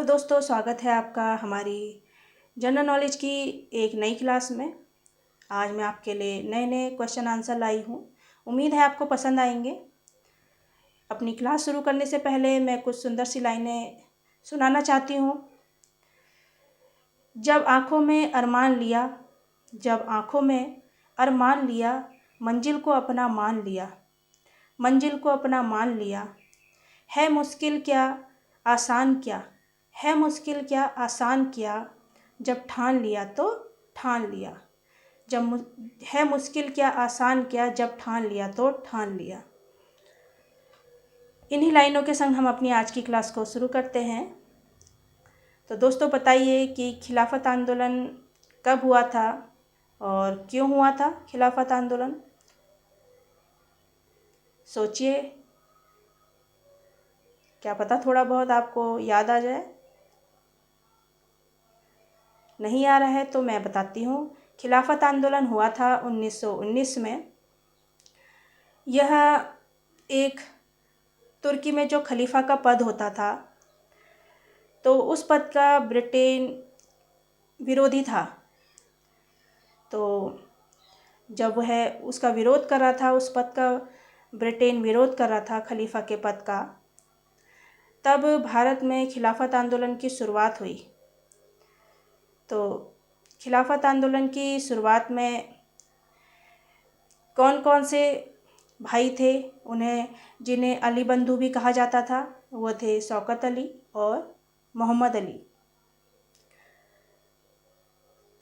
Hello दोस्तों, स्वागत है आपका हमारी जनरल नॉलेज की एक नई क्लास में। आज मैं आपके लिए नए नए क्वेश्चन आंसर लाई हूँ। उम्मीद है आपको पसंद आएंगे। अपनी क्लास शुरू करने से पहले मैं कुछ सुंदर सी लाइनें सुनाना चाहती हूँ। जब आँखों में अरमान लिया, जब आँखों में अरमान लिया, मंजिल को अपना मान लिया, मंजिल को अपना मान लिया। है मुश्किल क्या, आसान क्या, है मुश्किल क्या, आसान क्या, जब ठान लिया तो ठान लिया। है मुश्किल क्या, आसान क्या, जब ठान लिया तो ठान लिया। इन्हीं लाइनों के संग हम अपनी आज की क्लास को शुरू करते हैं। तो दोस्तों, बताइए कि खिलाफत आंदोलन कब हुआ था और क्यों हुआ था खिलाफत आंदोलन। सोचिए, क्या पता थोड़ा बहुत आपको याद आ जाए। नहीं आ रहा है तो मैं बताती हूँ। खिलाफत आंदोलन हुआ था 1919 में। यह एक तुर्की में जो खलीफा का पद होता था, तो उस पद का ब्रिटेन विरोधी था। तो जब वह उसका विरोध कर रहा था, उस पद का ब्रिटेन विरोध कर रहा था खलीफा के पद का, तब भारत में खिलाफत आंदोलन की शुरुआत हुई। तो खिलाफत आंदोलन की शुरुआत में कौन कौन से भाई थे, जिन्हें अली बंधु भी कहा जाता था, वो थे शौकत अली और मोहम्मद अली।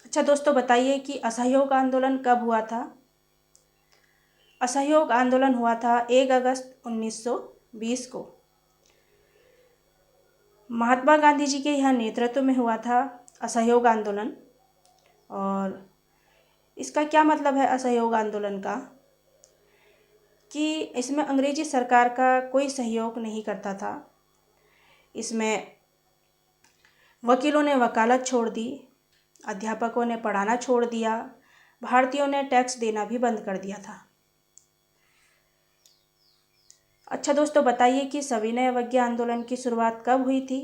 अच्छा दोस्तों, बताइए कि असहयोग आंदोलन कब हुआ था। असहयोग आंदोलन हुआ था 1 अगस्त 1920 को। महात्मा गांधी जी के यह नेतृत्व में हुआ था असहयोग आंदोलन। और इसका क्या मतलब है असहयोग आंदोलन का, कि इसमें अंग्रेजी सरकार का कोई सहयोग नहीं करता था। इसमें वकीलों ने वकालत छोड़ दी, अध्यापकों ने पढ़ाना छोड़ दिया, भारतीयों ने टैक्स देना भी बंद कर दिया था। अच्छा दोस्तों, बताइए कि सविनय अवज्ञा आंदोलन की शुरुआत कब हुई थी।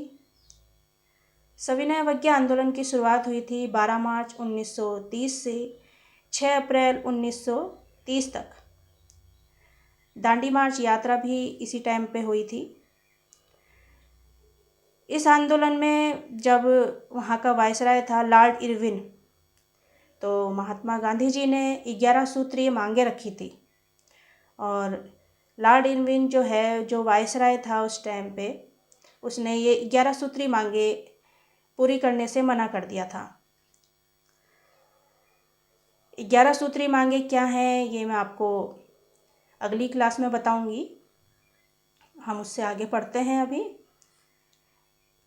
सविनय अवज्ञा आंदोलन की शुरुआत हुई थी 12 मार्च 1930 से 6 अप्रैल 1930 तक। दांडी मार्च यात्रा भी इसी टाइम पे हुई थी। इस आंदोलन में जब वहाँ का वायसराय था लॉर्ड इरविन, तो महात्मा गांधी जी ने 11 सूत्रीय मांगे रखी थी। और लॉर्ड इरविन जो वायसराय था उस टाइम पे, उसने ये 11 सूत्रीय मांगे पूरी करने से मना कर दिया था। 11 सूत्रीय मांगे क्या हैं, ये मैं आपको अगली क्लास में बताऊंगी। हम उससे आगे पढ़ते हैं अभी।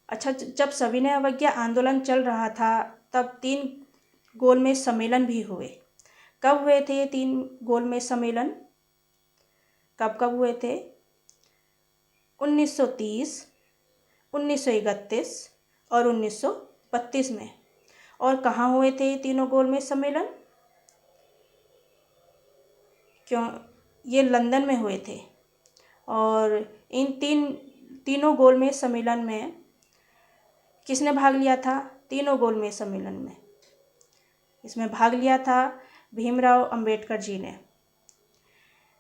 अच्छा, जब सविनय अवज्ञा आंदोलन चल रहा था, तब 3 गोलमेज सम्मेलन भी हुए। कब हुए थे ये 3 गोलमेज सम्मेलन, कब कब हुए थे? 1930, 1931 और 1932 में। और कहाँ हुए थे ये तीनों गोलमेज सम्मेलन? ये लंदन में हुए थे। और इन तीनों गोलमेज सम्मेलन में किसने भाग लिया था? तीनों गोलमेज सम्मेलन में इसमें भाग लिया था भीमराव अंबेडकर जी ने।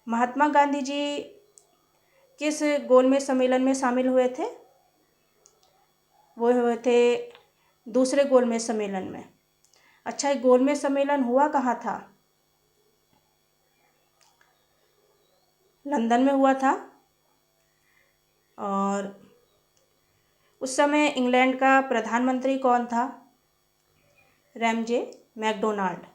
महात्मा गांधी जी किस गोलमेज सम्मेलन में शामिल हुए थे? वो हुए थे दूसरे गोलमेज सम्मेलन में। अच्छा, ये गोलमेज सम्मेलन हुआ कहाँ था? लंदन में हुआ था। और उस समय इंग्लैंड का प्रधानमंत्री कौन था? Ramsay MacDonald.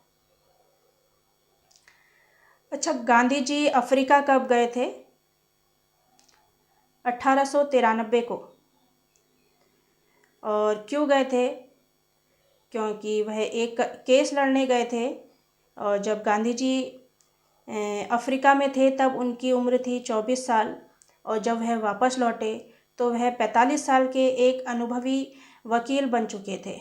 अच्छा, गांधी जी अफ्रीका कब गए थे? 1893 को। और क्यों गए थे? क्योंकि वह एक केस लड़ने गए थे। और जब गांधी जी अफ्रीका में थे, तब उनकी उम्र थी 24 साल। और जब वह वापस लौटे तो वह 45 साल के एक अनुभवी वकील बन चुके थे।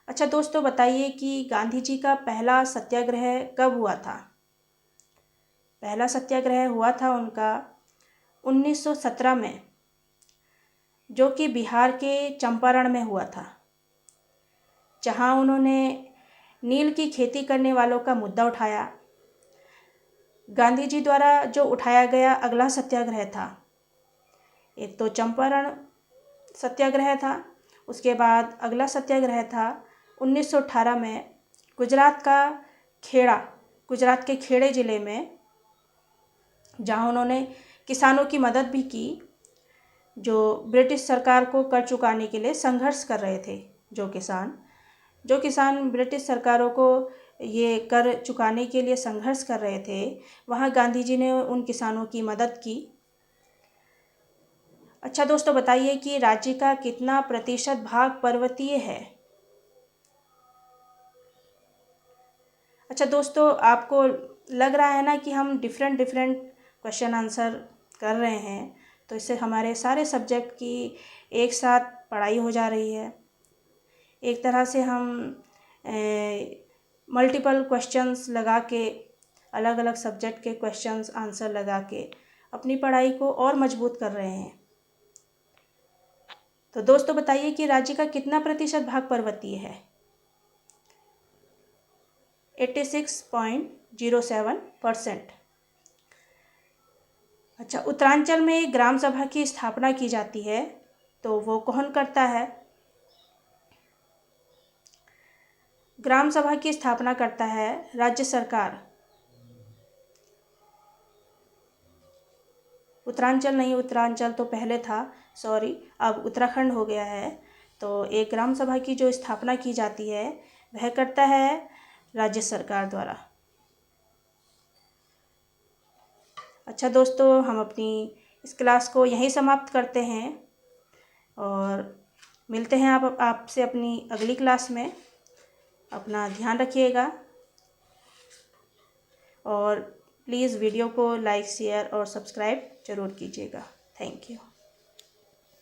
अच्छा दोस्तों, बताइए कि गांधी जी का पहला सत्याग्रह कब हुआ था। पहला सत्याग्रह हुआ था उनका 1917 में, जो कि बिहार के चंपारण में हुआ था, जहां उन्होंने नील की खेती करने वालों का मुद्दा उठाया। गांधी जी द्वारा जो उठाया गया अगला सत्याग्रह था, एक तो चंपारण सत्याग्रह था, उसके बाद अगला सत्याग्रह था 1918 में गुजरात के खेड़े ज़िले में, जहां उन्होंने किसानों की मदद भी की जो ब्रिटिश सरकार को कर चुकाने के लिए संघर्ष कर रहे थे। जो किसान ब्रिटिश सरकारों को ये कर चुकाने के लिए संघर्ष कर रहे थे, वहाँ गांधी जी ने उन किसानों की मदद की। अच्छा दोस्तों, बताइए कि राज्य का कितना प्रतिशत भाग पर्वतीय है? अच्छा दोस्तों, आपको लग रहा है ना कि हम डिफरेंट क्वेश्चन आंसर कर रहे हैं, तो इससे हमारे सारे सब्जेक्ट की एक साथ पढ़ाई हो जा रही है। एक तरह से हम मल्टीपल क्वेश्चंस लगा के, अलग अलग सब्जेक्ट के क्वेश्चंस आंसर लगा के अपनी पढ़ाई को और मजबूत कर रहे हैं। तो दोस्तों बताइए कि राज्य का कितना प्रतिशत भाग पर्वतीय है? 86.07%। अच्छा, उत्तरांचल में ग्राम सभा की स्थापना की जाती है, तो वो कौन करता है? ग्राम सभा की स्थापना करता है राज्य सरकार। उत्तरांचल नहीं, उत्तरांचल तो पहले था, सॉरी, अब उत्तराखंड हो गया है। तो एक ग्राम सभा की जो स्थापना की जाती है वह करता है राज्य सरकार द्वारा। अच्छा दोस्तों, हम अपनी इस क्लास को यहीं समाप्त करते हैं और मिलते हैं आपसे अपनी अगली क्लास में। अपना ध्यान रखिएगा और प्लीज़ वीडियो को लाइक, शेयर और सब्सक्राइब ज़रूर कीजिएगा। Thank you.